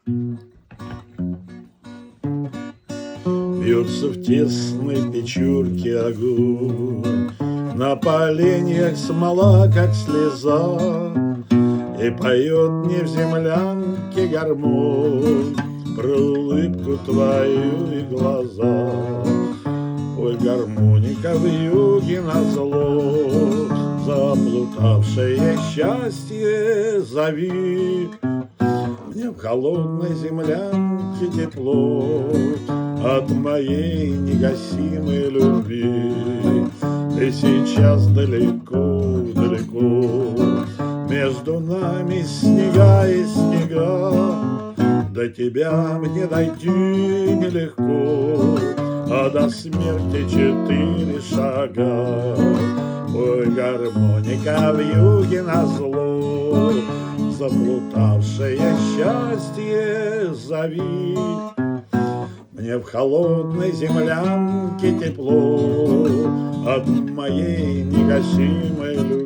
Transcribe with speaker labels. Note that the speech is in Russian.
Speaker 1: Бьется в тесной печурке огонь, на поленьях смола, как слеза, и поет мне в землянке гармонь про улыбку твою и глаза. Ой, гармоника в юге назло, заплутавшее счастье зови. Мне в холодной землянке тепло от моей негасимой любви. Ты сейчас далеко, далеко, между нами снега и снега. До тебя мне дойти нелегко, а до смерти 4 шага. Ой, гармоника в юге назло, заплутавшее счастье зови. Мне в холодной землянке тепло от моей негасимой любви.